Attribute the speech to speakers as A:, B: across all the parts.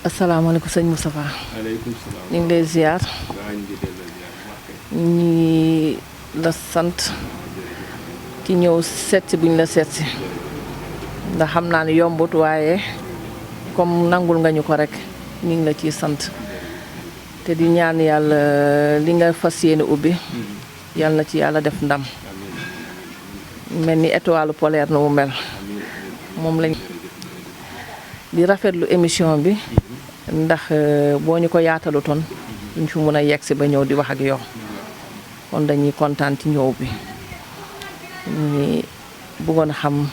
A: asalaamaaleykum sëñ Moustapha.
B: aleykum salaam.
A: ñu ngi lay ziar. ñi la sant ci ñëw seetsi buñ la seetsi ndax xam naa ne yombut waaye comme nangul nga ñu ko rek ñu ngi la ciy sant te di ñaan yàlla li nga fas yéene ubbi yàlla na ci yàlla def ndam mel ni étoile polaire na mu mel moom lañ di rafetlu émission bi ndax boo ñu ko yaatalutoon duñ fi mën a yegg si ba ñëw di wax ak yow kon dañuy kontaan ci ñëw bi ñi bëggoon a xam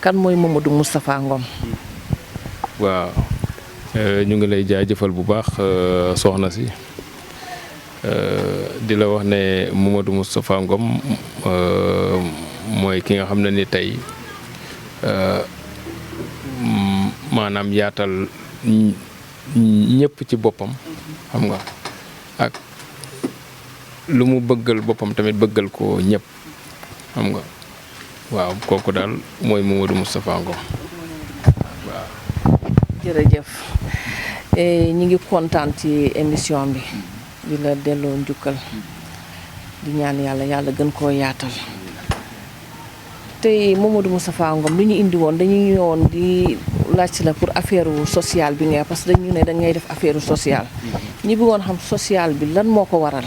A: kan mooy Mamadou Moustapha Ngom.
B: waaw ñu ngi lay jaajëfal bu baax soxna si di la wax ne Mamadou Moustapha Ngom mooy ki nga xam ne ni tey maanaam yaatal ñëpp ci boppam xam nga ak lu mu bëggal boppam tamit bëggal ko ñëpp xam nga waaw kooku daal mooy Mamadou Moustapha Ngom waaw.
A: jërëjëf ñi ngi kontaan ci émission bi di la delloo njukkal di ñaan yàlla gën koo yaatal tey Mamadou Moustapha Ngom lu ñu indi woon dañuy ñëwoon di laaj la pour affaire sociale bi nga parce que dañu ne dangay def affaire sociale ñi bëggoon xam social bi lan moo ko waral.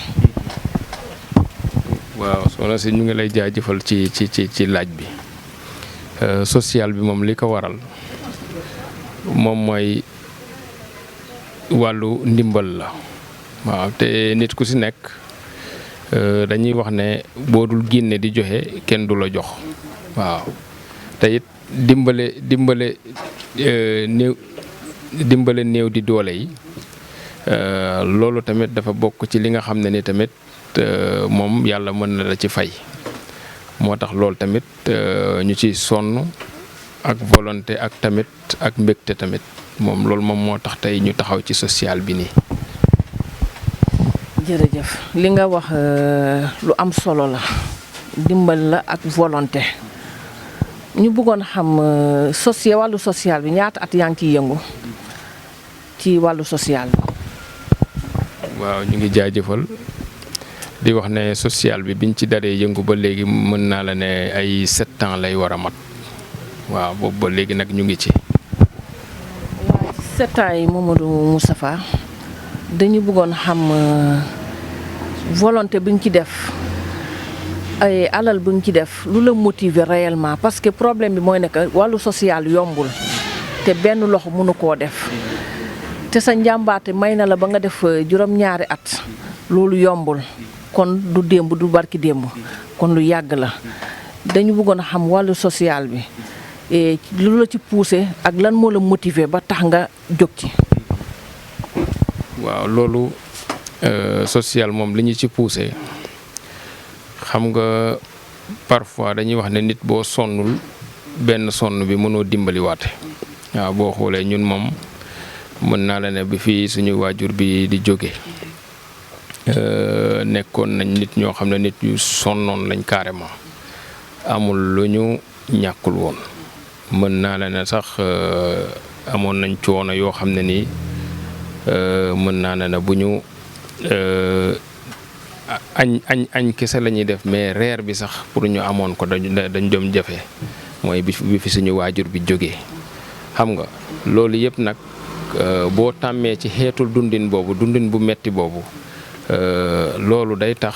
B: waaw soxna si ñu ngi lay jaajëfal ci laaj bi social bi moom li ko waral moom mooy wàllu ndimbal la waaw te nit ku si nekk dañuy wax ne boo dul génne di joxe kenn du la jox waaw te it dimbale néew di doole yi loolu tamit dafa bokk ci li nga xam ne ni tamit moom yàlla mën na la ci fay moo tax loolu tamit ñu ci sonn ak volonté ak tamit ak mbégte tamit moom loolu moom moo tax tey ñu taxaw ci social bi nii.
A: jërëjëf li nga wax lu am solo la dimbal la ak volonté ñu bëggoon xam wàllu social bi ñaata at yaa ngi ciy yëngu ci wàllu social bi.
B: waaw ñu ngi jaajëfal di wax ne social bi biñ ci daree yëngu ba léegi mën naa la ne ay 7 ans lay war a mat waaw boobu ba léegi nag ñu ngi ci.
A: waaw 7 ans yi Mamadou Moustapha dañu bëggoon xam volonté bi nga ci def ay alal bi nga ci def lu la motiver réellement parce que problème bi mooy nekk wàllu social yombul te benn loxo mënu koo def te sa njàmbaate may na la ba nga def juróom-ñaari at loolu yombul kon du démb du barki démb kon lu yàgg la dañu bëggoon a xam wàllu social bi lu la ci poussé ak lan moo la motiver ba tax nga jóg ci.
B: waaw loolu social moom li ñu ci poussé xam nga parfois dañuy wax ne nit boo sonnul benn sonn bi mënoo dimbaliwaate waaw boo xoolee ñun moom mën naa la ne bi fii suñu waajur bi di jóge nekkoon nañ nit ñoo xam ne nit yu sonnoon lañ carrément amul lu ñu ñàkkul woon mën naa la ne sax amoon nañ coono yoo xam ne nii mën naa ne bu ñu añ kese la ñuy def mais reer bi sax pour ñu amoon ko dañ doon jafe mooy bi fi suñu waajur bi jógee xam nga loolu yëpp nag boo tàmmee ci xeetul dundin bu metti boobu loolu day tax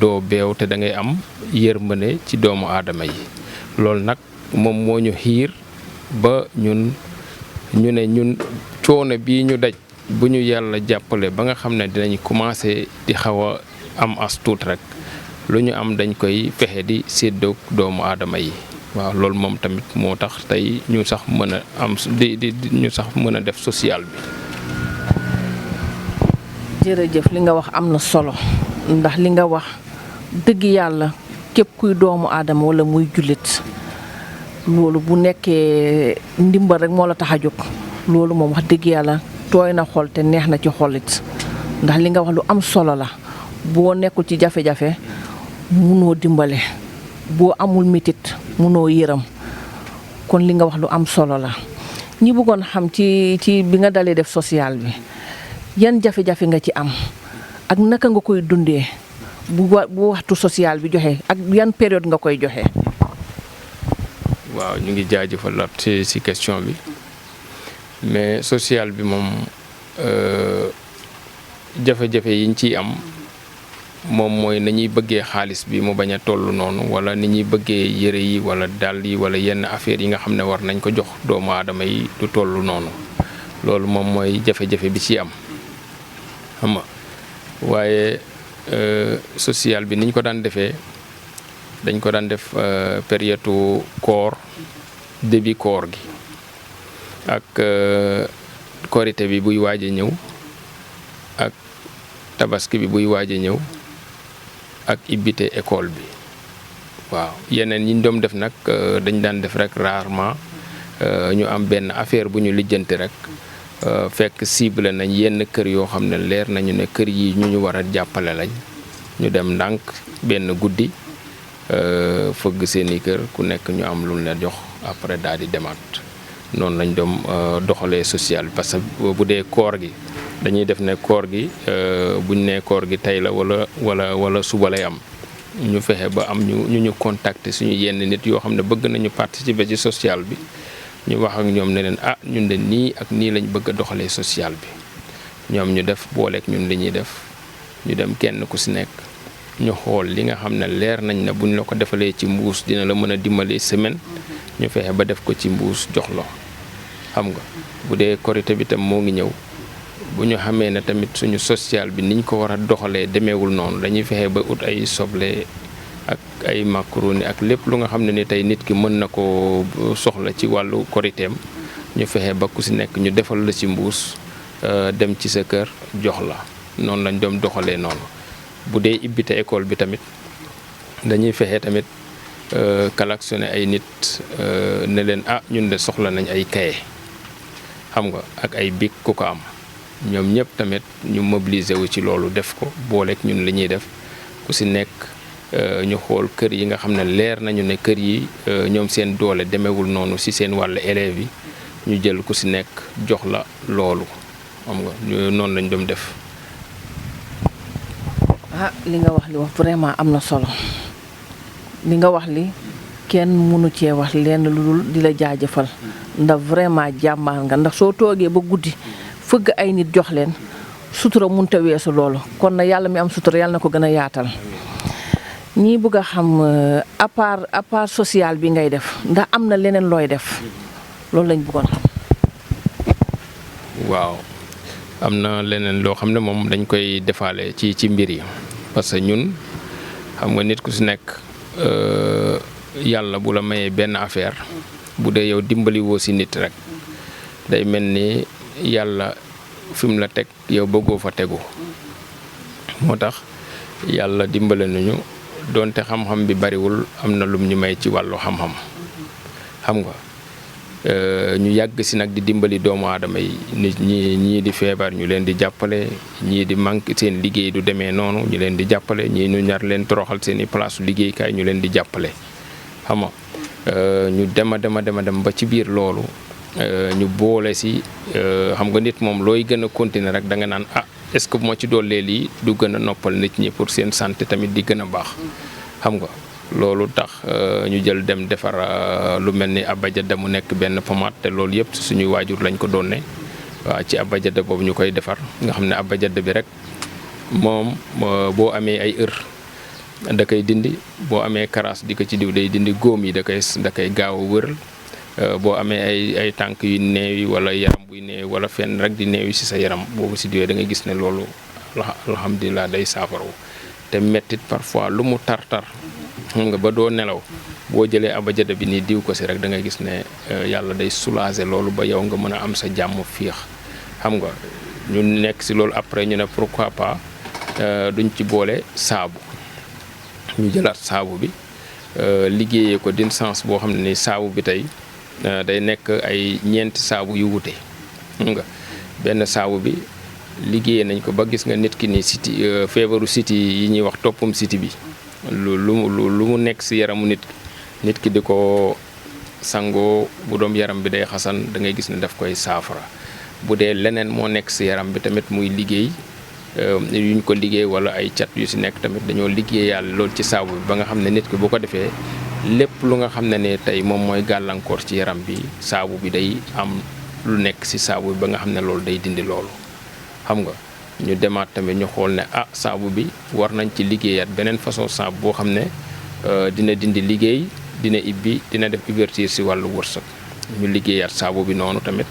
B: doo beew te da ngay am yërmande ci doomu aadama yi loolu nag moom moo ñu xiir ba ñu ne coono bii ñu daj bu ñu yàlla jàppale ba nga xam ne dinañ commencé di xaw a am as tuut rek lu ñu am dañ koy fexe di séddoog doomu aadama yi waaw loolu moom tamit moo tax tey ñu sax mën a am ñu sax mën a def social bi.
A: jërëjëf li nga wax am na solo ndax li nga wax dëgg yàlla képp kuy doomu aadama wala muy jullit loolu bu nekkee ndimbal rek moo la tax a jóg loolu moom wax dëgg yàlla tooy na xol te neex na ci xolit ndax li nga wax lu am solo la boo nekkul ci jafe-jafe munoo dimbale boo amul mitit munoo yërëm kon li nga wax lu am solo la ñi bëggoon xam ci bi nga dalee def social bi yan jafe-jafe nga ci am ak naka nga koy dundee bu waxtu social bi joxe ak yan période nga koy joxe.
B: waaw ñu ngi jaajëfal ci question bi mais social bi moom jafe-jafe yiñ ciy am moom mooy nañuy bëggee xaalis bi mu bañ a toll noonu wala ni ñuy bëggee yëre yi wala dàll yi wala yenn affaires yi nga xam ne war nañ ko jox doomu aadama yi du toll noonu loolu moom mooy jafe-jafe bi ci am xam nga waaye social bi niñ ko daan defee dañ ko daan def période koor début koor gi ak korité bi buy waaj a ñëw ak tabaski bi buy waaj a ñëw ak ibbite école bi waaw yeneen yi ñu doon def nag dañ daan def rek rarement ñu am benn affaire bu ñu lijjanti rek fekk cible nañ yenn kër yoo xam ne leer nañu ne kër yi ñu war a jàppale lañ ñu dem ndànk benn guddi fëgg seeni kër ku nekk ñu am lu leen jox après daal di demaat noonu lañ doon doxalee social parce que bu dee koor gi dañuy def ne koor gi buñ nee koor gi tey la wala suba lay am ñu fexe ba am ñu contacter suñu yenn nit yoo xam ne bëgg nañu participer ci social bi ñu wax ak ñoom ne leen ñun de nii ak nii lañ bëgg a doxalee social bi ñoom ñu def booleeg ñun li ñuy def ñu dem kenn ku si nekk ñu xool li nga xam ne leer nañ ne buñ la ko defalee ci mbuus dina la mën a dimbali semaine ñu fexe ba def ko ci mbuus jox la xam nga bu dee korité bi tam moo ngi ñëw bu ñu xamee ne tamit suñu social bi niñ ko war a doxalee demeewul noonu dañuy fexe ba ut ay soble ak ay macaroni ak lépp lu nga xam ne ni tey nit ki mën na ko soxla ci wàllu koriteem ñu fexe ba ku si nekk ñu defal la ci mbuus dem ci sa kër jox la noonu lañ doon doxalee noonu. bu dee ibbite école bi tamit dañuy fexe tamit collectionné ay nit ne leen ñun de soxla nañ ay kaye xam nga ak ay bic ku ko am ñoom ñëpp tamit ñu mobiliser wu ci loolu def ko booleeg ñun li ñuy def ku si nekk ñu xool kër yi nga xam ne leer nañu ne kër yi ñoom seen doole demewul noonu si seen wàllu élèves yi ñu jël ku si nekk jox la loolu xam nga noonu lañ doon def.
A: li nga wax li wax vraiment am na solo li nga wax li kenn mënu cee wax lenn lu dul di la jaajëfal ndax vraiment jàmbaar nga ndax soo toogee ba guddi fëgg ay nit jox leen sutura mënut a weesu loolu kon na yàlla mi am sutura yàlla na ko gën a yaatal ñii bëgg a xam à part social bi ngay def ndax am na leneen looy def loolu lañ bëggoon xam.
B: waaw am na leneen loo xam ne moom dañ koy defaale ci mbir yi parce que ñun xam nga nit ku si nekk yàlla bu la mayee benn affaire bu dee yow dimbali woo si nit rek day mel ni yàlla fi mu la teg yow bëggoo fa tegu moo tax yàlla dimbale nañu doonte xam-xam bi bariwul am na lum ñu may ci wàllu xam-xam xam nga ñu yàgg si nag di dimbali doomu aadama yi nit ñii di feebar ñu leen di jàppale ñii di manque seen liggéey du demee noonu ñu leen di jàppale ñii ñu ñar leen toroxal seen i place liggéeykaay ñu leen di jàppale xam nga ñu dem ba ci biir loolu ñu boole si xam nga nit moom looy gën a continuer rek da nga naan est-ce que bu ma ci doolee lii du gën a noppal nit ñi pour seen santé tamit di gën a baax xam nga loolu tax ñu jël dem defar lu mel ni abajada mu nekk benn pommade te loolu yëpp suñuy waajur lañ ko doon ne waaw ci abajada boobu ñu koy defar nga xam ne abajada bi rek moom boo amee ay heure da koy dindi boo amee karaas di ko ci diw day dindi góom yi da koy gaaw a wëral boo amee ay tànk yu néew yi wala yaram buy néew wala fenn rek di néew yi ci sa yaram boobu ci diwee da ngay gis ne loolu alhamdulilah day saafaraw te mettit parfois lu mu tar-tar xam nga ba doo nelaw boo jëlee abajada bi nii diw ko ci rek da ngay gis ne yàlla day soulager loolu ba yow nga mën a am sa jàmm fiix xam nga ñu nekk ci loolu après ñu ne pourquoi pas duñ ci boole saabu ñu jëlaat saabu bi liggéeyee ko d'une sens boo xam ne ni saabu bi tey day nekk ay ñeenti saabu yu wute xam nga benn saabu bi liggéeyee nañ ko ba gis nga nit ki ni siti feebaru siti yi ñuy wax toppum siti bi lu mu nekk ci yaramu nit ki di ko sangoo bu doom yaram bi day xasan da ngay gis ne daf koy saafara bu dee leneen moo nekk si yaram bi tamit muy liggéey yuñ ko liggéey wala ay cat yu si nekk tamit dañoo liggéey yàlla loolu ci saabu bi ba nga xam ne nit ki bu ko defee lépp lu nga xam ne tey moom mooy gàllankoor ci yaram bi saabu bi day am lu nekk si saabu bi ba nga xam ne loolu day dindi loolu xam nga ñu demaat tamit ñu xool ne saabu bi war nañ ci liggéeyaat beneen façon saabu boo xam ne dina dindi liggéey dina ibbi dina def ouverture si wàllu wërsëg ñu liggéeyaat saabu bi noonu tamit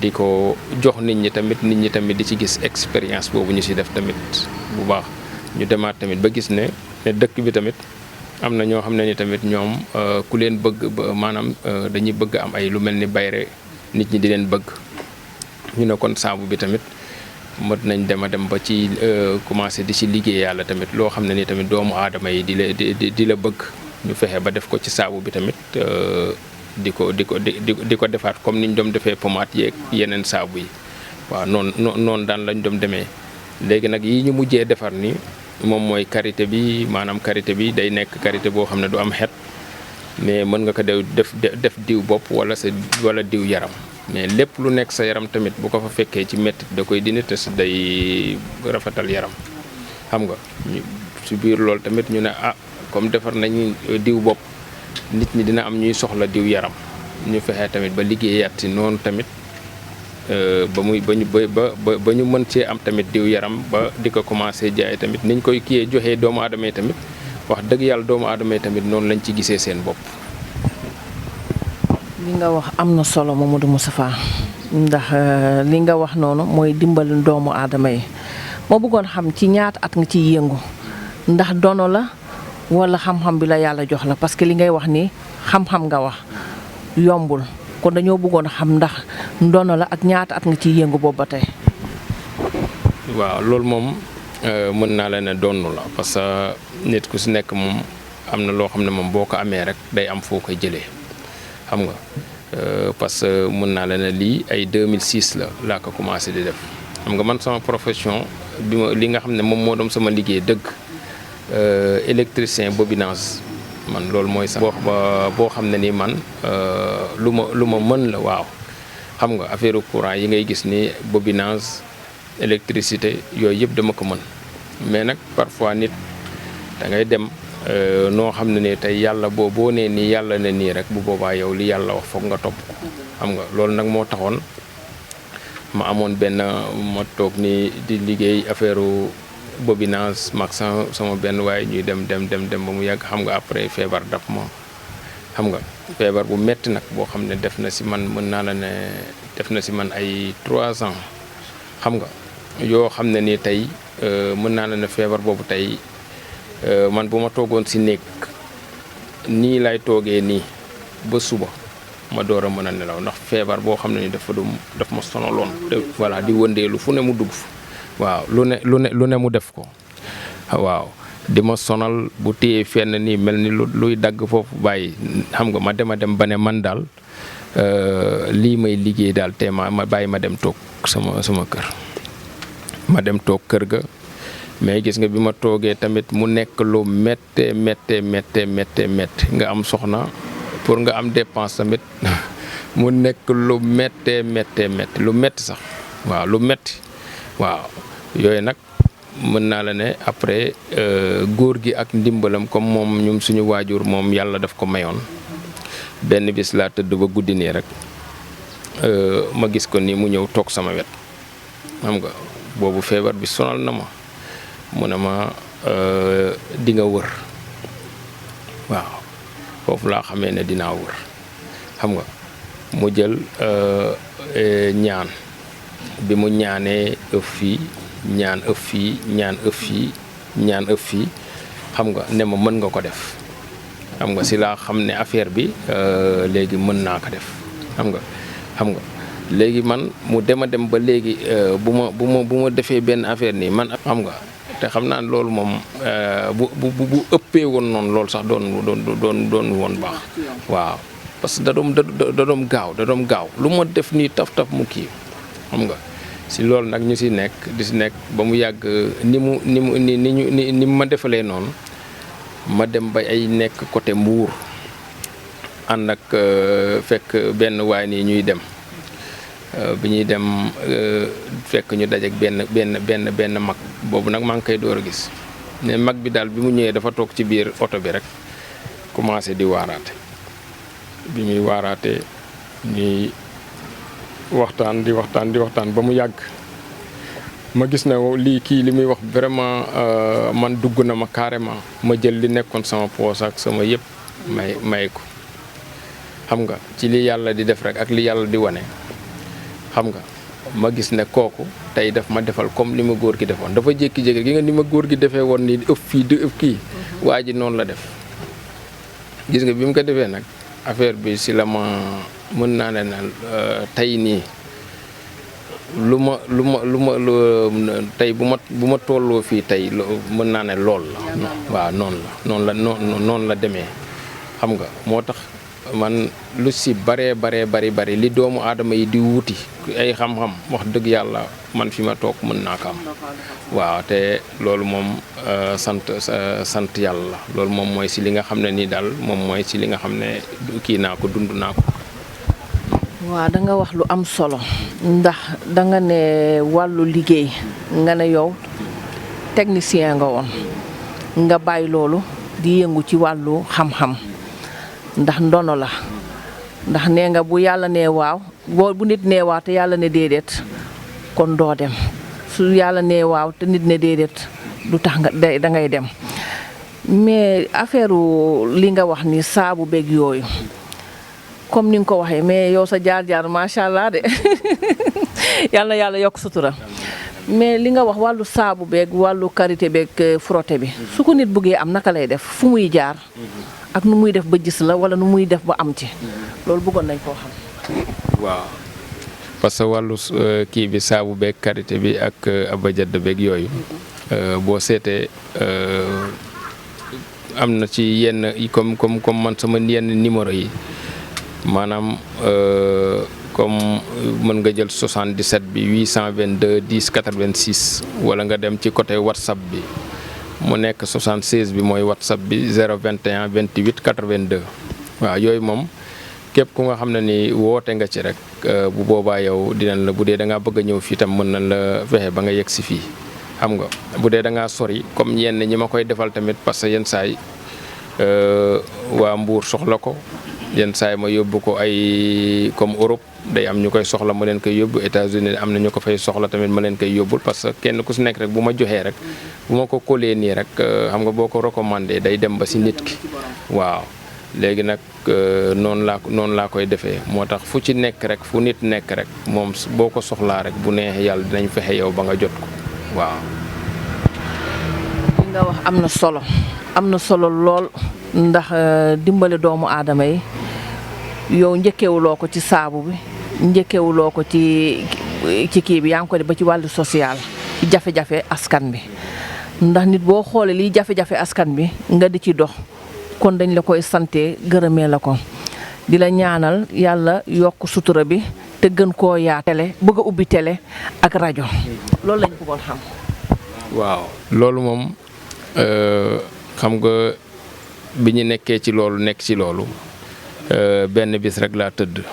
B: di ko jox nit ñi tamit di ci gis expérience boobu ñu si def tamit bu baax ñu demaat tamit ba gis ne dëkk bi tamit am na ñoo xam ne ni tamit ñoom ku leen bëgg maanaam dañuy bëgg am ay lu mel ni bayre nit ñi di leen bëgg ñu ne kon saabu bi tamit mët nañ dem ba ci commencé di ci liggéey yàlla tamit loo xam ne ni tamit doomu aadama yi di la bëgg ñu fexe ba def ko ci saabu bi tamit di ko defaat comme ni ñu doon defee pommade yeeg yeneen saabu yi waaw noonu daan lañ doon demee léegi nag yi ñu mujjee defar ni moom mooy karité bi maanaam karité bi day nekk karité boo xam ne du am xet mais mën nga ko def diw bopp wala diw yaram mais lépp lu nekk sa yaram tamit bu ko fa fekkee ci métti da koy dindi te day rafetal yaram xam nga ci biir loolu tamit ñu ne comme defar nañu diw bopp nit ñi dina am ñuy soxla diw yaram ñu fexe tamit ba liggéeyaat ci noonu tamit ba ñu mën cee am tamit diw yaram ba di ko commencé jaay tamit niñ koy kiyee joxee doomu aadama yi tamit wax dëgg yàlla doomu aadama yi tamit noonu lañ ci gisee seen bopp.
A: li nga wax am na solo Mamadou Moustapha ndax li nga wax noonu mooy dimbali doomu aadama yi moo bëggoon xam ci ñaata at nga ciy yëngu ndax dono la wala xam-xam bi la yàlla jox la parce que li ngay wax ni xam-xam nga wax yombul kon dañoo bëggoon xam ndax ndono la ak ñaata at nga ciy yëngu boobu ba tey.
B: waaw loolu moom mën naa la ne donn la parce que nit ku si nekk moom am na loo xam ne moom boo ko amee rek day am foo koy jëlee xam nga parce que mën naa la ne lii ay 2006 laa ko commencé di def xam nga man sama profession li nga xam ne moom moo doon sama liggéey dëgg électricien bobinage man loolu mooy sax boo xam ne ni man lu ma mën la waaw xam nga affaire courant yi ngay gis ni bobinage électricité yooyu yëpp dama ko mën mais nag parfois nit da ngay dem noo xam ne ni tey yàlla boo nee nii yàlla ne nii rek bu boobaa yow li yàlla wax foog nga topp ko xam nga loolu nag moo taxoon ma amoon ma toog ni di liggéey affaire bobinage mag sama benn waaye ñuy dem ba mu yàgg xam nga après feebar daf ma xam nga feebar bu metti nag boo xam ne def na si man mën naa la ne def na si man ay 3 ans xam nga yoo xam ne ni tey mën naa la ne feebar boobu tey man bu ma toogoon si néeg nii lay toogee nii ba suba ma door a mën a nelaw ndax feebar boo xam ne ni daf ma sonaloon voilà di wëndeelu fu ne mu dugg fa waaw lu ne mu def ko waaw di ma sonal bu téye fenn nii mel ni luy dagg foofu bàyyi xam nga ma dem ba ne man daal lii may liggéey daal te ma bàyyi ma dem toog sama kër ma dem toog kër ga mais gis nga bi ma toogee tamit mu nekk lu méttee nga am soxna pour nga am dépense tamit mu nekk lu méttee lu métti sax waaw lu métti waaw yooyu nag mën naa la ne après góor gi ak ndimbalam comme moom ñum suñu waajur moom yàlla daf ko mayoon benn bis laa tëdd ba guddi nii rek ma gis ko nii mu ñëw toog sama wet xam nga boobu feebar bi sonal na ma mu ne ma di nga wër waaw foofu laa xamee ne dinaa wër xam nga mu jël ñaan bi mu ñaanee ëf fii ñaan ëf fii xam nga ne ma mën nga ko def xam nga si laa xam ne affaire bi léegi mën naa ko def xam nga léegi man mu dem ba léegi bu ma defee benn affaire nii man xam nga te xam naa loolu moom bu ëppee woon noonu loolu sax doon woon baax waaw parce que da doon gaaw lu ma def nii taf mu kii xam nga si loolu nag ñu si nekk ba mu yàgg ni mu ma defalee noonu ma dem ba ay nekk côté Mbour ànd ak fekk benn waay nii ñuy dem bi ñuy dem fekk ñu dajeek benn mag boobu nag maa ngi koy door a gis ne mag bi daal bi mu ñëwee dafa toog ci biir oto bi rek commencé di waaraate bi muy waaraate ñuy waxtaan di waxtaan ba mu yàgg ma gis ne kii li muy wax vraiment man dugg na ma carrément ma jël li nekkoon sama poos ak sama yëpp may ko xam nga ci li yàlla di def rek ak li yàlla di wane xam nga ma gis ne kooku tey daf ma defal comme li ma góor gi defoon dafa jékki-jékki gi nga ni ma góor gi defee woon ni ëpp fii di ëpp kii waa ji noonu la def gis nga bi mu ko defee nag affaire bi si la ma mën naa ne na tey nii lu ma tey bu ma tolloo fii tey mën naa ne lool la waaw noonu la demee xam nga moo tax man lu si bari li doomu aadama yi di wuti ay xam-xam wax dëgg yàlla man fi ma toog mën naa ko am waaw te loolu moom sant yàlla la loolu moom mooy si li nga xam ne nii daal moom mooy si li nga xam ne kii naa ko dund naa ko.
A: waaw da nga wax lu am solo ndax da nga ne wàllu liggéey nga ne yow technicien nga woon nga bàyyi loolu di yëngu ci wàllu xam-xam ndax ndono la ndax nee nga bu yàlla nee waaw bu nit nee waaw te yàlla ne déedéet kon doo dem su yàlla nee waaw te nit ne déedéet du tax nga da ngay dem mais affaire li nga wax ni saabu beeg yooyu comme ni nga ko waxee mais yow sa jaar-jaar macha allah de yàlla na yàlla yokk sutura mais li nga wax wàllu saabu beeg wàllu karité beeg frotté bi su ko nit bëggee am naka lay def fu muy jaar ak nu muy def ba gis la wala nu muy def ba am ci loolu bëggoon nañ koo xam.
B: waaw parce que wàllu kii bi saabu beeg karité bi ak abajad beeg yooyu boo seetee am na ci yenn comme man sama yenn numéro yi maanaam comme mën nga jël 77 bi 822 10 86 wala nga dem ci côté WhatsApp bi mu nekk 76 bi mooy WhatsApp bi 021 28 82 waaw yooyu moom képp ku nga xam ne ni woote nga ci rek bu boobaa yow dinañ la bu dee da ngaa bëgg a ñëw fii tam mën nañ la fexe ba nga yegg si fii xam nga bu dee da ngaa sori comme yenn ñi ma koy defal tamit parce que yenn saay waa Mbuur soxla ko yenn saay ma yóbbu ko ay comme Europe day am ñu koy soxla ma leen koy yóbbu États-Unis am na ñu ko fay soxla tamit ma leen koy yóbbul parce que kenn ku si nekk rek bu ma joxee rek bu ma ko collé nii rek xam nga boo ko recommandé day dem ba si nit ki waaw léegi nag noonu laa koy defee moo tax fu ci nekk rek fu nit nekk rek moom boo ko soxlaa rek bu neexee yàlla dinañ fexe yow ba nga jot ko waaw.
A: li nga wax am na solo lool ndax dimbale doomu aadama yi yow njëkkewuloo ko ci saabu bi njëkkewuloo ko ci kii bi yaa ngi ko def ba ci wàllu social ci jafe-jafe askan bi ndax nit boo xoolee liy jafe-jafe askan bi nga di ci dox kon dañ la koy sante gërëmee la ko di la ñaanal yàlla yokk sutura bi te gën koo yaa télé bëgg a ubbi télé ak rajo loolu lañ bëggoon xam.
B: waaw loolu moom xam nga bi ñu nekkee ci loolu nekk ci loolu benn bis rek laa tëdd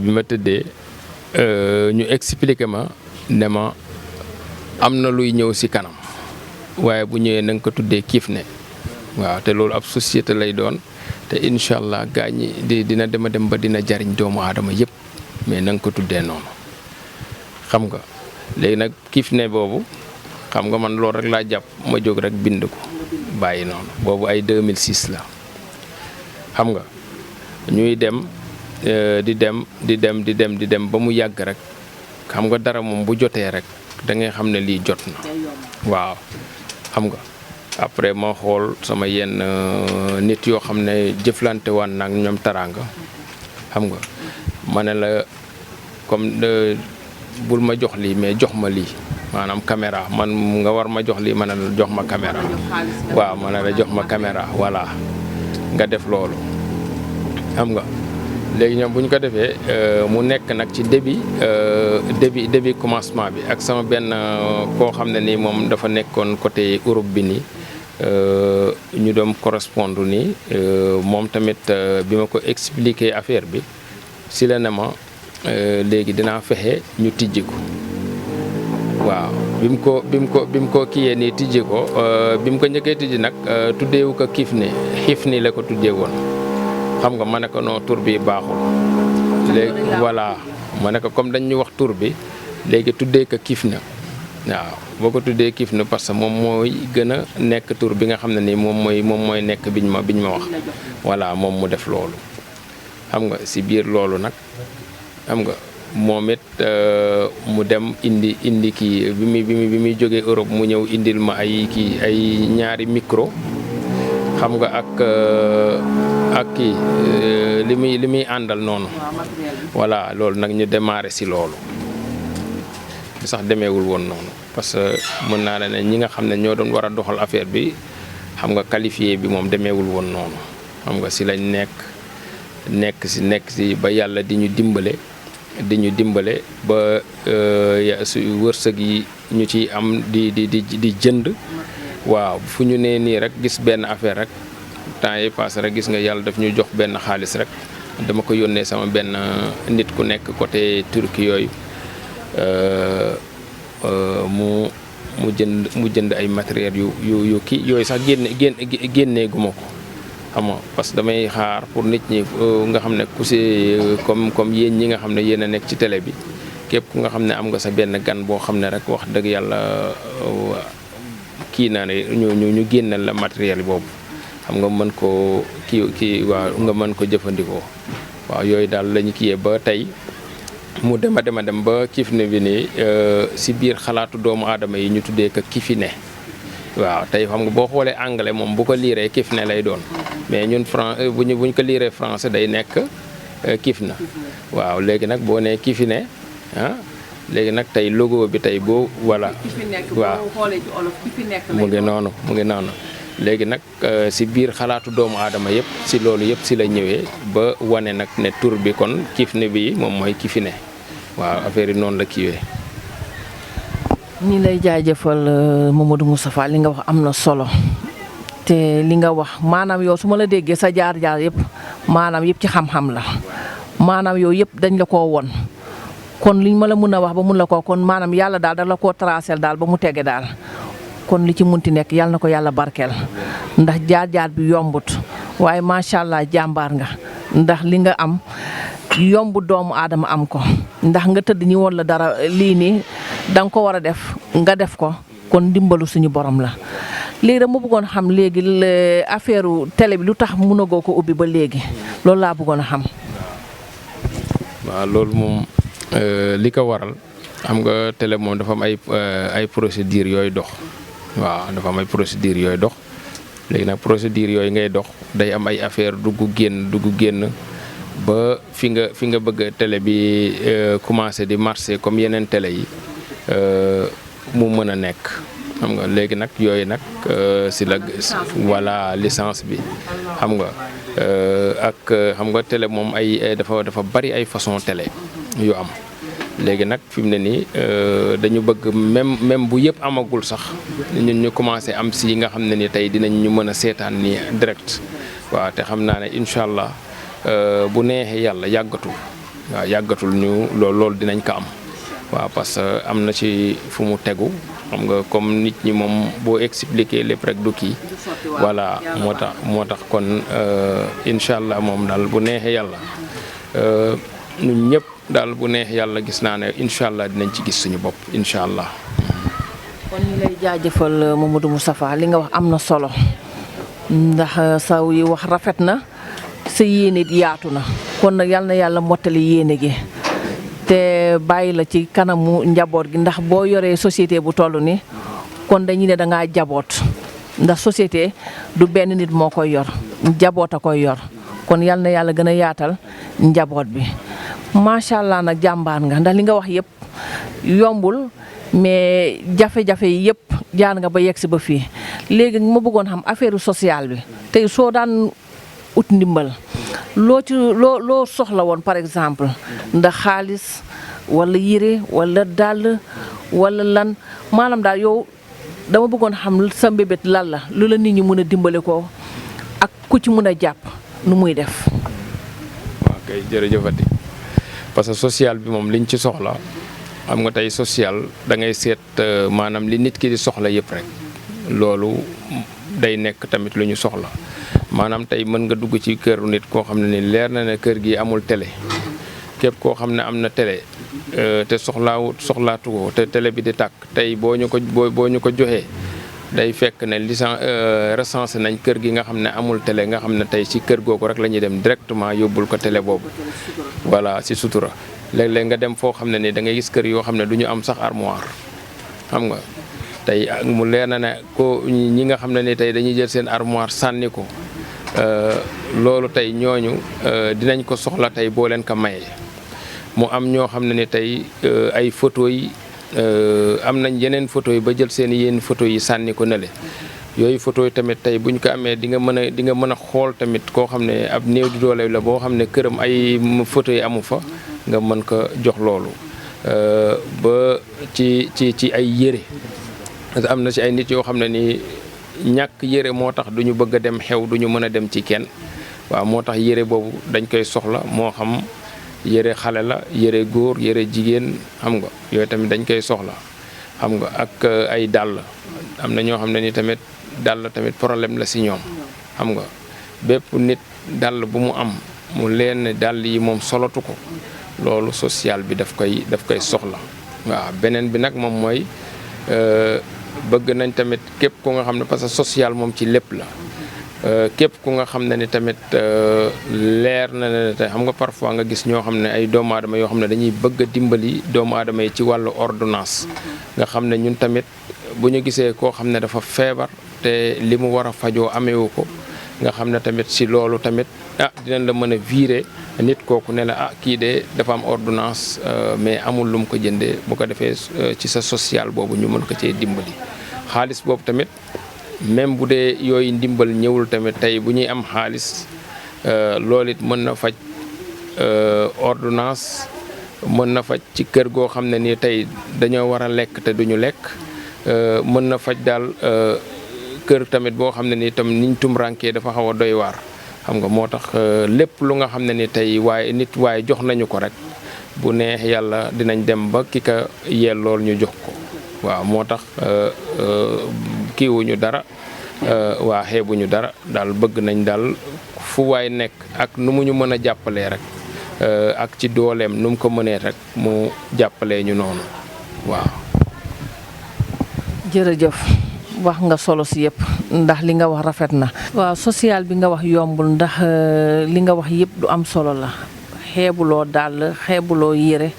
B: bi ma tëddee ñu expliqué ma ne ma am na luy ñëw ci kanam waaye bu ñëwee na nga ko tuddee Kifne waaw te loolu ab société lay doon te incha allah gaa ñi dina dem ba dina jariñ doomu aadama yëpp mais na nga ko tuddee noonu xam nga léegi nag Kifne boobu xam nga man loolu rek laa jàpp ma jóg rek bind ko bàyyi noonu boobu ay 2006 la xam nga ñuy dem di dem ba mu yàgg rek xam nga dara moom bu jotee rek da ngay xam ne lii jot na waaw xam nga après ma xool sama yenn nit yoo xam ne jëflante waan nag ñoom taraanga xam nga ma ne la comme bul ma jox lii mais jox ma lii maanaam caméra man nga war ma jox lii ma ne la jox ma caméra waaw ma ne la jox ma caméra voilà nga def loolu xam nga léegi ñoom bu ñu ko defee mu nekk nag ci début commencement bi ak sama benn koo xam ne nii moom dafa nekkoon côté Europe bi nii ñu doon correspondre ni moom tamit bi ma ko expliquer affaire bi si la ne ma léegi dinaa fexe ñu tijji ko waaw bi mu ko kiyee nii tijji ko bi mu ko njëkkee tijji nag tuddeewu ko Xifni la ko tuddee woon xam nga ma ne ko non tur bi baaxul léegi voilà ma ne ko comme dañ ñu wax tur bi léegi tuddee ko Kifne waaw boo ko tuddee Kifne parce que moom mooy gën a nekk tur bi nga xam ne nii moom mooy nekk biñ ma wax voilà moom mu def loolu xam nga si biir loolu nag xam nga moom it mu dem indi kii bi muy jógee Europe mu ñëw indil ma ay ñaari micro xam nga ak kii li muy àndal noonu voilà loolu nag ñu démarré si loolu sax demeewul woon noonu parce que mën naa la ne ñi nga xam ne ñoo doon war a doxal affaire bi xam nga qualifié bi moom demeewul woon noonu xam nga si lañ nekk si ba yàlla di ñu dimbale ba su wërsëg yi ñu ciy am di jënd waaw fu ñu nee nii rek gis benn affaire rek temps yi passé rek gis nga yàlla daf ñu jox benn xaalis rek dama ko yónnee sama benn nit ku nekk côté Turquie yooyu mu jënd ay matériel yu kii yooyu sax génnee guma ko xam nga parce que damay xaar pour nit ñi nga xam ne ku si comme yéen ñi nga xam ne yéen a nekk ci télé bi képp ku nga xam ne am nga sa benn gan boo xam ne rek wax dëgg yàlla kii naa ne ñu génneel la matériel boobu xam nga mën ko kii waaw nga mën ko jëfandikoo waaw yooyu daal lañu kiyee ba tey mu dem ba Kifne bi nii si biir xalaatu doomu aadama yi ñu tuddee ko Kifine waaw tey xam nga boo xoolee anglais moom bu ko liiree Kifne lay doon mais ñun bu ñu ko liiree français day nekk Kifne waaw léegi nag boo nee Kifine léegi nag tey logo bi tey boo voilà waaw mu ngi noonu léegi nag si biir xalaatu doomu aadama yëpp si loolu yëpp si la ñëwee ba wane nag ne tur bi kon Kifne bi moom mooy Kifine waaw affaire yi noonu la kiiwee.
A: ñi lay jaajëfal Mamadou Moustapha li nga wax am na solo te li nga wax maanaam yow su ma la déggee sa jaar-jaar yëpp maanaam yëpp ci xam-xam la maanaam yow yëpp dañ la koo won kon liñ ma la mën a wax ba mun la ko kon maanaam yàlla daal da la koo tracé daal ba mu tege daal kon li ci munti nekk yàlla na ko yàlla barkeel ndax jaar-jaar bi yombut waaye macha allah jàmbaar nga ndax li nga am yombu doomu aadama am ko ndax nga tëdd ñi woon la dara lii nii da nga ko war a def nga def ko kon ndimbalu suñu borom la. léegi dama bëggoon xam léegi affaire télé bi lu tax mënagoo ko ubbi ba léegi loolu laa bëggoon a xam.
B: waaw loolu moom li ko waral xam nga télé moom dafa am ay procédures yooyu dox waaw dafa am ay procédures yooyu dox léegi nag procédures yooyu ngay dox day am ay affaire dugg génn ba fi nga bëgg télé bi commencé di marché comme yeneen télé yi mu mën a nekk xam nga léegi nag yooyu nag si la voilà licence bi xam nga ak xam nga télé moom ay dafa bari ay façon télé yu am léegi nag fi mu ne nii dañu bëgg même bu yëpp amagul sax ñun ñu commencé am si nga xam ne ni tey dinañ ñu mën a seetaan nii direct waaw te xam naa ne incha allah bu neexee yàlla yàggatul ñu loolu dinañ ko am waaw parce que am na ci fu mu tegu xam nga comme nit ñi moom boo expliquer lépp rek du kii voilà moo tax kon incha allah moom daal bu neexee yàlla ñun ñëpp daal bu neex yàlla gis naa ne incha allah dinañ ci gis suñu bopp incha allah.
A: kon ñu lay jaajëfal Mamadou Moustapha li nga wax am na solo ndax saw yi wax rafet na sa yéene yaatu na kon nag yal na yàlla mottali yéene gi te bàyyi la ci kanamu njaboot gi ndax boo yoree société bu toll ni kon dañuy ne dangaa jaboot ndax société du benn nit moo koy yor njaboot a koy yor kon yal na yàlla gën a yaatal njaboot bi. macha allah nag jàmbaar nga ndax li nga wax yëpp yombul mais jafe-jafe yi yëpp jaar nga ba yegg si ba fii léegi ma bëggoon xam affaire sociale bi tey soo daan ut ndimbal loo soxla woon par exemple ndax xaalis wala yére wala dàll wala lan maanaam daal yow dama bëggoon xam sa mbébét lan la lu la nit ñi mën a dimbale ko ak ku ci mën a jàpp nu muy def.
B: waaw kay jërëjëfati parce que social bi moom liñ ci soxla xam nga tey social da ngay seet maanaam li nit ki di soxla yëpp rek loolu day nekk tamit lu ñu soxla maanaam tey mën nga dugg ci këru nit koo xam ne ni leer na ne kër gi amul télé képp koo xam ne am na télé te soxlaatu ko te télé bi di tàkk tey boo ñu ko joxee day fekk ne recensé nañ kër gi nga xam ne amul télé nga xam ne tey ci kër googu rek la ñuy dem directement yóbbul ko télé boobu voilà ci sutura léeg-léeg nga dem foo xam ne ni da ngay gis kër yoo xam ne du ñu am sax armoire xam nga tey mu leer na ne ko ñi nga xam ne ni tey dañuy jël seen armoire sànni ko loolu tey ñooñu dinañ ko soxla tey boo leen ko mayee mu am ñoo xam ne ni tey ay photo yi am nañ yeneen photo yi ba jël seen yenn photo yi sànni ko nële yooyu photo yi tamit tey buñ ko amee di nga mën a xool tamit koo xam ne ab néew di doole la boo xam ne këram ay photo yi amu fa nga mën ko jox loolu ba ci ay yére am na ci ay nit yoo xam ne ni ñàkk yére moo tax duñu bëgg a dem xew duñu mën a dem ci kenn waaw moo tax yére boobu dañ koy soxla moo xam yére xale la yére góor yére jigéen xam nga yooyu tamit dañ koy soxla xam nga ak ay dàll am na ñoo xam ne ni tamit dàll tamit problème la si ñoom xam nga bépp nit dàll bu mu am mu leen ne dàll yi moom solatu ko loolu social bi daf koy soxla waaw beneen bi nag moom mooy bëgg nañ tamit képp ku nga xam ne parce que social moom ci lépp la képp ku nga xam ne ni tamit leer na ne te xam nga parfois nga gis ñoo xam ne ay doomu aadama yoo xam ne dañuy bëgg a dimbali doomu aadama yi ci wàllu ordonnance nga xam ne ñun tamit bu ñu gisee koo xam ne dafa feebar te li mu war a fajoo ameewu ko nga xam ne tamit si loolu tamit dinañ la mën a virer nit kooku ne la kii de dafa am ordonnance mais amul lu mu ko jëndee bu ko defee ci sa social boobu ñu mën ko cee dimbali xaalis boobu tamit même bu dee yooyu ndimbal ñëwul tamit tey bu ñuy am xaalis loolu it mën na faj ordonnance mën na faj ci kër goo xam ne nii tey dañoo war a lekk te duñu lekk mën na faj daal kër tamit boo xam ne nii tam niñ tumurankee dafa xaw a doy waar xam nga moo tax lépp lu nga xam ne ni tey waaye jox nañu ko rek bu neex yàlla dinañ dem ba ki ka yellool ñu jox ko waaw moo tax kiiwuñu dara waa xeebuñu dara daal bëgg nañ daal fu waay nekk ak nu mu ñu mën a jàppalee rek ak ci dooleem nu mu ko mënee rek mu jàppalee ñu noonu waaw.
A: jërëjëf wax nga solo si yëpp ndax li nga wax rafet na. waaw social bi nga wax yombul ndax li nga wax yëpp du am solo la xeebuloo dàll xeebuloo yére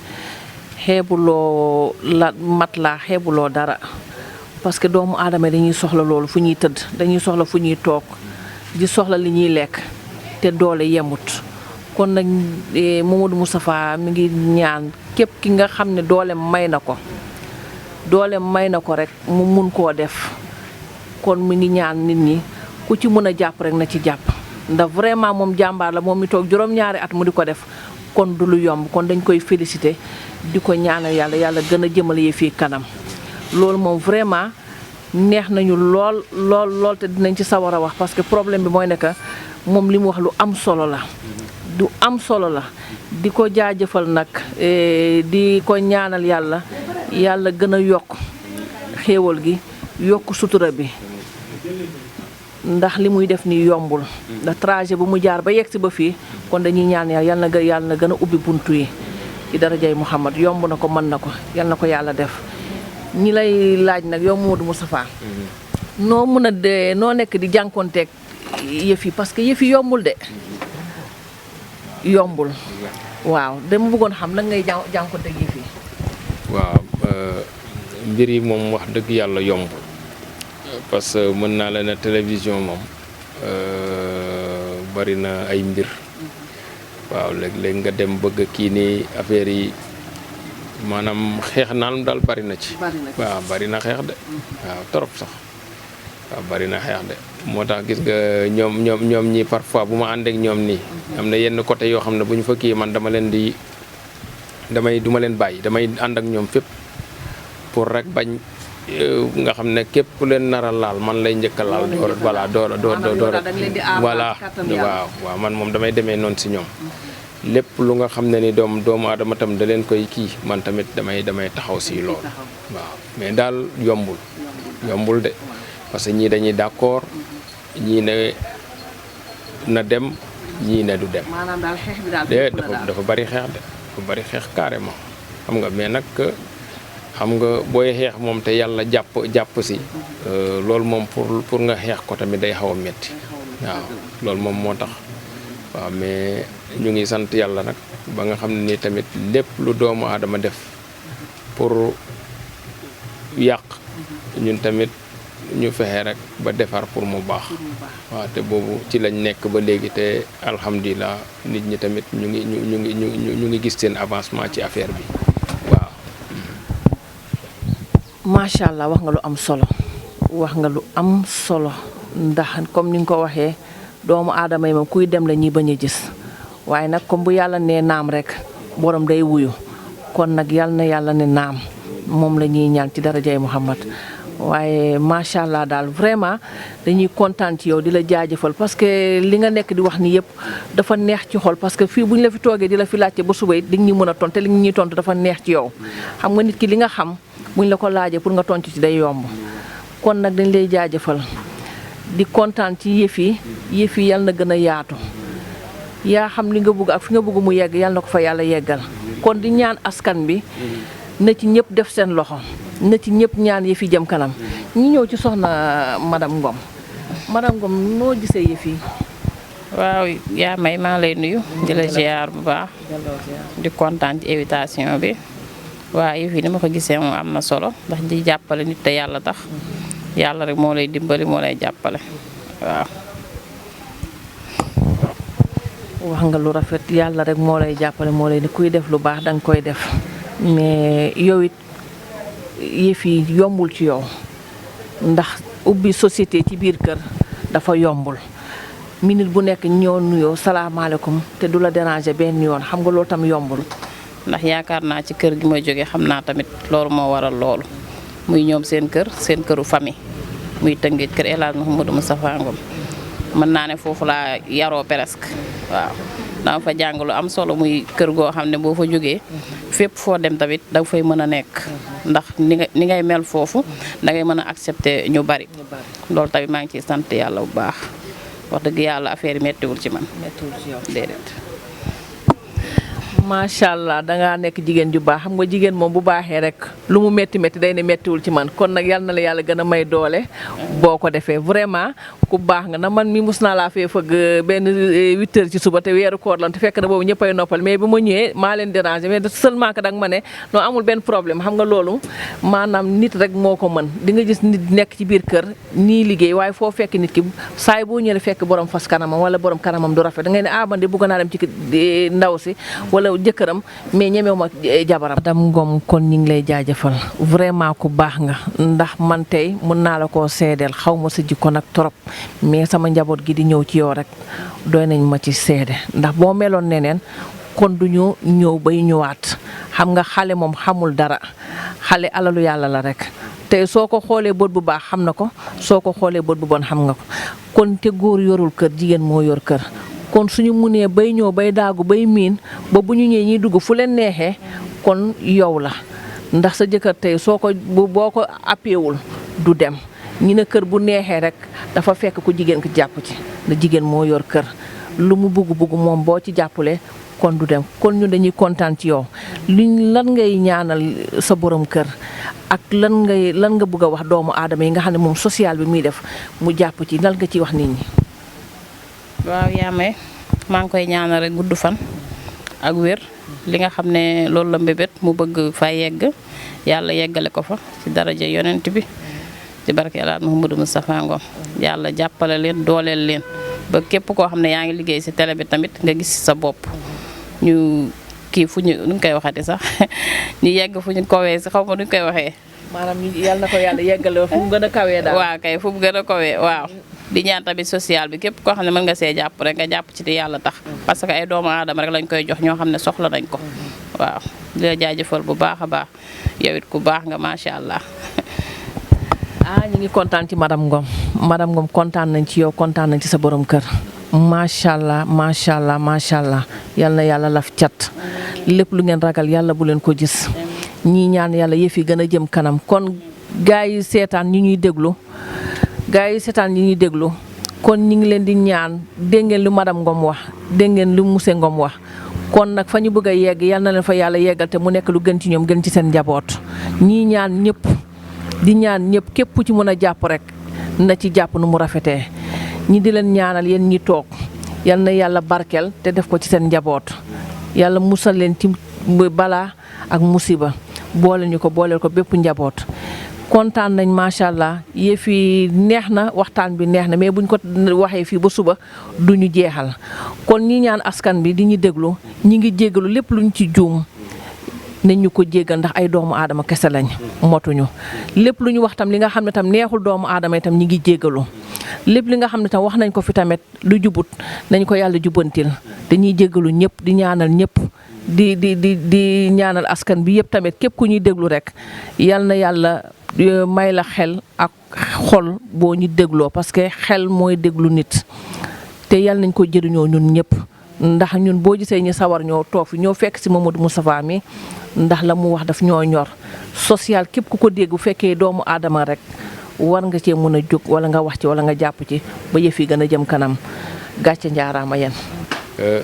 A: xeebuloo matelas xeebuloo dara parce que doomu aadama dañuy soxla loolu fu ñuy tëdd dañuy soxla fu ñuy toog di soxla li ñuy lekk te doole yemut kon nag Mamadou Moustapha mi ngi ñaan képp ki nga xam ne dooleem may na ko rek mu mun koo def kon mi ngi ñaan nit ñi ku ci mën a jàpp rek na ci jàpp ndax vraiment moom jàmbaar la moom mi toog juróom-ñaari at mu di ko def kon du lu yomb kon dañ koy féliciter di ko ñaanal yàlla gën a jëmale yi fii kanam loolu moom vraiment neex nañu lool te dinañ ci sawar a wax parce que problème bi mooy ne que moom li mu wax lu am solo la du am solo la di ko jaajëfal nag di ko ñaanal yàlla gën a yokk xéewal gi yokk sutura bi ndax li muy def ni yombul ndax trajet bu mu jaar ba yegsi ba fii kon dañuy ñaan yàlla na gën a ubbi buntu yi ci darajay Muhammad yomb na ko mën na ko yal na ko yàlla def ñi lay laaj nag yow Mamadou Moustapha noo mën a de noo nekk di jànkonteeg yëf yi parce que yëf yi yombul de yombul waaw dama bëggoon xam lan ngay jànkonteeg yëf yi.
B: waaw mbir yi moom wax dëgg yàlla yomb parce que mën naa la ne télévision moom bari na ay mbir waaw léeg-léeg nga dem bëgg kii ni affaire yi maanaam xeex naan daal bari na ci. waaw bari na xeex de waaw trop sax waaw bari na xeex de moo tax gis nga ñoom ñi parfois bu ma ànd ak ñoom nii am na yenn côté yoo xam ne bu ñu fa kii man duma leen bàyyi damay ànd ak ñoom fépp pour rek bañ nga xam ne képp ku leen naral laal man lay njëkk a laal voilà door voilà waaw man moom damay demee noonu si ñoom lépp lu nga xam ne ni doomu aadama tam da leen koy kii man tamit damay taxaw si loolu waaw mais daal yombul de parce que ñii dañuy d'accord ñii ne na dem ñii ne du dem dafa bari xeex carrément xam nga mais nag xam nga booy xeex moom te yàlla jàpp si loolu moom pour nga xeex ko tamit day xaw a metti waaw loolu moom moo tax waaw mais ñu ngi sant yàlla nag ba nga xam ne ni tamit lépp lu doomu aadama def pour yàq ñun tamit ñu fexe rek ba defar pour mu baax waaw te boobu ci lañ nekk ba léegi te alhamdulilah nit ñi tamit ñu ngi gis seen avancement ci affaire bi waaw.
A: macha allah wax nga lu am solo ndax comme ni nga ko waxee doomu aadama yi moom kuy dem la ñuy bañ a gis waaye nag comme bu yàlla nee naam rek borom day wuyu kon nag yal na yàlla ne naam moom la ñuy ñaan ci darajay Muhammad waaye macha allah daal vraiment dañuy kontaan ci yow di la jaajëfal parce que li nga nekk di wax ni yëpp dafa neex ci xol parce que fii bu ñu la fi toogee di la fi laajte ba suba it di ñu mën a tontu te li ñuy tontu dafa neex ci yow xam nga nit ki li nga xam buñ la ko laajee pour nga tontu ci day yomb kon nag dañ lay jaajëfal di kontaan ci yëf yi yal na gën a yaatu yaa xam li nga bëgg ak fi nga bëgg mu yegg yal na ko fa yàlla yeggal kon di ñaan askan bi na ci ñëpp def seen loxo na ci ñëpp ñaan yëf yi jëm kanam ñi ñëw ci soxna madame Ngom noo gisee yëf yi.
C: waaw yaa may maa lay nuyu di la ziar bu baax di kontaan ci invitation bi waaw yëf yi ni ma ko gisee moom am na solo ndax di jàppale nit te yàlla tax yàlla rek moo lay dimbali moo lay jàppale waaw.
A: wax nga lu rafet yàlla rek moo lay jàppale moo lay ni kuy def lu baax danga koy def mais yow it yëf yi yombul ci yow ndax ubbi société ci biir kër dafa yombul minute bu nekk ñëw nuyoo salaamaaleykum te du la déranger benn yoon xam nga loolu tam yombul.
C: ndax yaakaar naa ci kër gi may jógee xam naa tamit loolu moo waral loolu muy ñoom seen këru famille muy Tëngéej kër El Hadj Mouhamadou Moustapha Ngom mën naa ne foofu laa yaroo presque waaw dama fa jàng lu am solo muy kër goo xam ne boo fa jógee fépp foo dem tamit danga fay mën a nekk ndax ni ngay mel foofu dangay mën a accepter ñu bari loolu tamit maa ngi ciy sant yàlla bu baax wax dëgg yàlla affaire yi mettiwul ci man.
A: mettiwul ci yow
C: déedéet.
A: macha allah dangaa nekk jigéen ju baax xam nga jigéen moom bu baaxee rek lu mu métti day ne méttiwul ci man kon nag yal na la yàlla gën a may doole boo ko defee vraiment ku baax nga na man mi mus naa laa fee fëgg benn 8 heures ci suba te weeru koor lan te fekk na boobu ñëppay noppal mais bi ma ñëwee maa leen déranger mais seulement que danga ma ne noo amul benn problème xam nga loolu maanaam nit rek moo ko mën di nga gis nit nekk ci biir kër nii liggéey waaye foo fekk nit ki saay boo ñëwee fekk borom fas kanamam wala borom kanamam du rafet da ngay ne man de bëgg naa dem ci ndaw si wala jëkkëram mais ñemewu ma jabaram. madame Ngom kon ñu ngi lay jaajëfal vraiment ku baax nga ndax man tey mën naa la koo seedeel xaw ma sa jikko nag trop mais sama njaboot gi di ñëw ci yow rek doy nañ ma ci seede ndax boo meloon neneen kon du ñu ñëw bay ñëwaat xam nga xale moom xamul dara xale alalu yàlla la rek te soo ko xoolee bët bu baax xam na ko soo ko xoolee bët bu bon xam nga ko kon te góor yorul kër jigéen moo yor kër. kon suñu munee bay ñëw bay daagu bay miin ba bu ñu ñëwee ñuy dugg fu leen neexee kon yow la ndax sa jëkkër tey boo ko appewul du dem ñi ne kër bu neexee rek dafa fekk ku jigéen ki jàpp ci na jigéen moo yor kër lu mu bugg moom boo ci jàppalee kon du dem kon ñu dañuy kontaan ci yow lan ngay ñaanal sa borom kër ak lan nga bëgg a wax doomu aadama yi nga xam ne moom social bi muy def mu jàpp ci lan nga ciy wax nit ñi.
C: waaw yaa may maa ngi koy ñaanal rek gudd fan ak wér li nga xam ne loolu la mbébét mu bëgg fa yegg yàlla yeggale ko fa ci daraja yonent bi ci barke El Hadj Mouhamadou Moustapha Ngom yàlla jàppale leen dooleel leen ba képp koo xam ne yaa ngi liggéey ci télé bi tamit nga gis sa bopp ñu kii fu ñu nu ñu koy waxati sax ñu yegg fu ñu kowee si xaw ma nu ñu koy waxee.
A: maanaam yàlla na ko yàlla yeggale fu mu gën a kawee daal.
C: waaw kay fu mu gën a kawee waaw. di ñaan tamit social bi képp koo xam ne mën nga see jàpp rek nga jàpp ci di yàlla tax parce que ay doomu aadama rek lañ koy jox ñoo xam ne soxla nañ ko waaw di la jaajëfal bu baax a baax yow it ku baax nga macha allah.
A: ñu ngi kontaan ci madame Ngom kontaan nañ ci yow kontaan nañ ci sa borom kër macha allah macha allah macha allah yal na yàlla laf cat lépp lu ngeen ragal yàlla bu leen ko gis ñii ñaan yàlla yëf yi gën a jëm kanam kon gaa yi seetaan ñi ñuy déglu kon ñi ngi leen di ñaan dégg ngeen lu madame Ngom wax dégg ngeen lu monsieur Ngom wax kon nag fa ñu bëgg a yegg yal na leen fa yàlla yeggal te mu nekk lu gën ci ñoom gën ci seen njaboot ñii ñaan ñëpp di ñaan ñëpp képp ku ci mën a jàpp rek na ci jàpp nu mu rafetee ñi di leen ñaanal yéen ñi toog yal na yàlla barkeel te def ko ci seen njaboot yàlla musal leen ci balaa ak musiba booleel ko bépp njaboot kontaan nañ macha allah yëf yi neex na waxtaan bi neex na mais buñ ko waxee fii ba suba duñu jeexal kon ñi ñaan askan bi di ñu déglu ñi ngi jéggalu lépp luñ ci juum nañ ñu ko jéggal ndax ay doomu aadama kese lañ motuñu lépp lu ñu wax tam li nga xam ne tam neexul doomu aadama itam ñi ngi jéggalu lépp li nga xam ne tam wax nañ ko fi tamit lu jubut nañ ko yàlla jubantil dañuy jéggalu ñëpp di ñaanal ñëpp di ñaanal askan bi yëpp tamit képp ku ñuy déglu rek yal na yàlla may la xel ak xol boo ñu dégloo parce que xel mooy déglu nit te yal nañ ko jëriñoo ñun ñëpp ndax ñun boo gisee ñu sawar ñoo toog fi ñoo fekk si Mamadou Moustapha mi ndax la mu wax daf ñoo ñor social képp ku ko dégg bu fekkee doomu aadama rek war nga cee mën a jóg wala nga wax ci wala nga jàpp ci ba yëf yi gën a jëm kanam gàcce njaaraama yéen.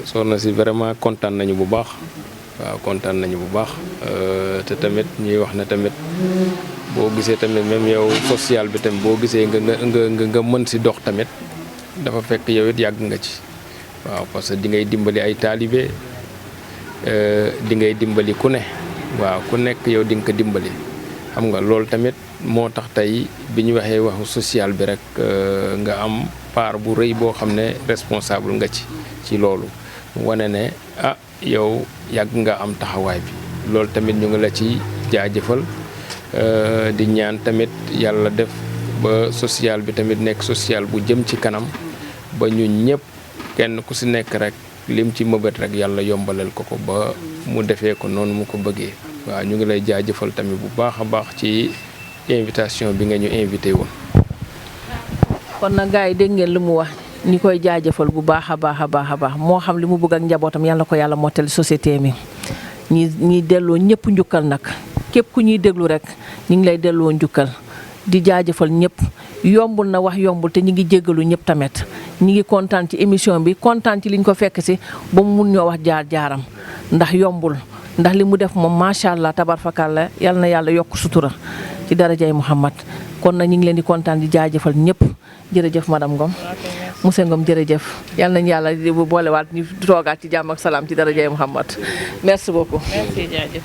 B: soxna si vraiment kontaan nañu bu baax waaw kontaan nañu bu baax te tamit ñuy wax ne tamit boo gisee tamit même yow social bi tamit boo gisee nga mën si dox tamit dafa fekk yow it yàgg nga ci waaw parce que di ngay dimbali ay taalibe di ngay dimbali ku ne waaw ku nekk yow di nga ko dimbali xam nga loolu tamit moo tax tey bi ñu waxee waxu social bi rek nga am part bu rëy boo xam ne responsable nga ci loolu wane ne yow yàgg nga am taxawaay bi loolu tamit ñu ngi la ci jaajëfal di ñaan tamit yàlla def ba social bi tamit nekk social bu jëm ci kanam ba ñun ñëpp kenn ku si nekk rek lim ci mëbët rek yàlla yombalal ko ba mu defee ko noonu mu ko bëggee waaw ñu ngi lay jaajëfal tamit bu baax a baax ci invitation bi nga ñu invité woon.
A: kon nag gars yi dégg ngeen lu mu wax ñi koy jaajëfal bu baax a baax moo xam li mu bëgg ak njabootam yàlla ko yàlla mottali société mi ñi delloo ñëpp njukkal nag képp ku ñuy déglu rek ñu ngi lay delloo njukkal di jaajëfal ñëpp yombul na wax yombul te ñi ngi jéggalu ñëpp tamit ñi ngi kontaan ci émission bi kontaan ci liñ ko fekk si ba mu mun ñoo wax jaaram ndax yombul ndax li mu def moom macha allah tabarfakalla yal na yàlla yokk sutura ci darajay Muhammad kon nag ñu ngi leen di kontaan di jaajëfal ñëpp jërëjëf madame Ngom monsieur Ngom jërëjëf yal nañu yàlla boolewaat ñu toogaat ci jàmm ak salaam ci darajay Muhammad merci beaucoup.
C: merci jaajëf.